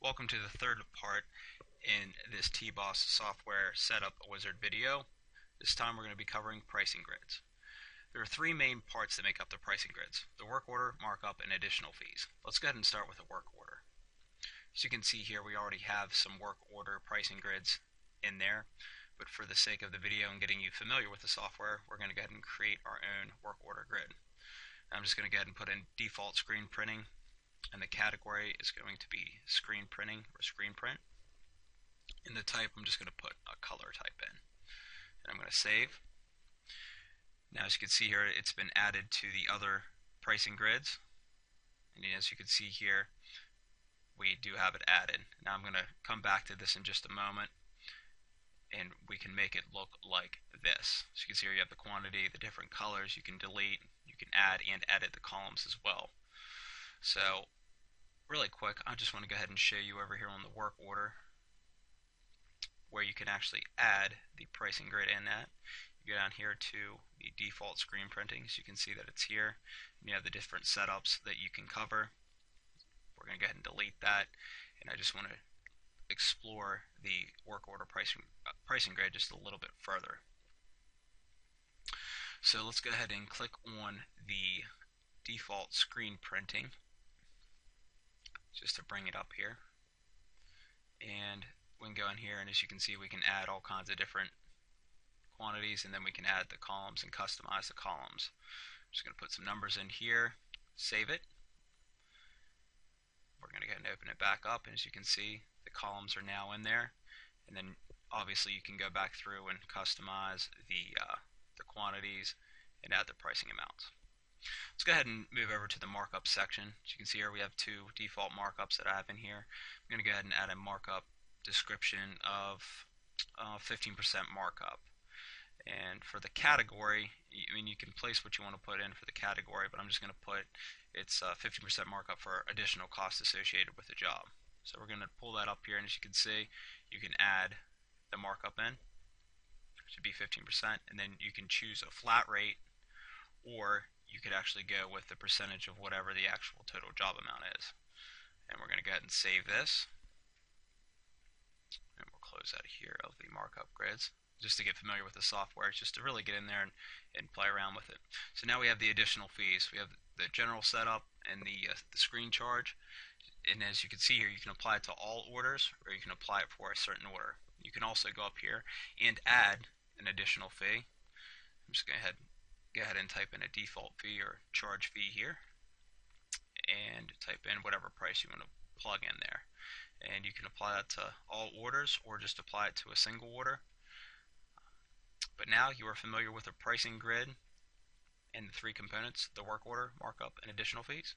Welcome to the third part in this TBOSS software setup wizard video. This time we're going to be covering pricing grids. There are three main parts that make up the pricing grids: the work order, markup, and additional fees. Let's go ahead and start with the work order. As you can see here, we already have some work order pricing grids in there, but for the sake of the video and getting you familiar with the software, we're going to go ahead and create our own work order grid. I'm just going to go ahead and put in default screen printing, and the category is going to be screen printing or screen print. In the type, I'm just going to put a color type in, and I'm going to save. Now, as you can see here, it's been added to the other pricing grids, and as you can see here, we do have it added. Now I'm going to come back to this in just a moment, and we can make it look like this. So you can see here you have the quantity, the different colors. You can delete, you can add and edit the columns as well. So really quick, I just want to go ahead and show you over here on the work order where you can actually add the pricing grid in that. You go down here to the default screen printing, so you can see that it's here, and you have the different setups that you can cover. We're going to go ahead and delete that, and I just want to explore the work order pricing grid just a little bit further. So let's go ahead and click on the default screen printing just to bring it up here, and we can go in here, and as you can see, we can add all kinds of different quantities, and then we can add the columns and customize the columns. I'm just going to put some numbers in here, save it. We're going to go ahead and open it back up, and as you can see, the columns are now in there, and then obviously you can go back through and customize the quantities and add the pricing amounts. Let's go ahead and move over to the markup section. As you can see here, we have two default markups that I have in here. I'm going to go ahead and add a markup description of 15% markup. And for the category, I mean, you can place what you want to put in for the category, but I'm just going to put it's 50% markup for additional costs associated with the job. So we're going to pull that up here, and as you can see, you can add the markup in. It should be 15%, and then you can choose a flat rate, or you could actually go with the percentage of whatever the actual total job amount is. And we're going to go ahead and save this, and we'll close out here of the markup grids, just to get familiar with the software, just to really get in there and play around with it. So now we have the additional fees. We have the general setup and the screen charge, and as you can see here, you can apply it to all orders, or you can apply it for a certain order. You can also go up here and add an additional fee. I'm just going to go ahead and type in a default fee or charge fee here, and type in whatever price you want to plug in there. And you can apply that to all orders, or just apply it to a single order. But now you are familiar with the pricing grid and the three components: the work order, markup, and additional fees.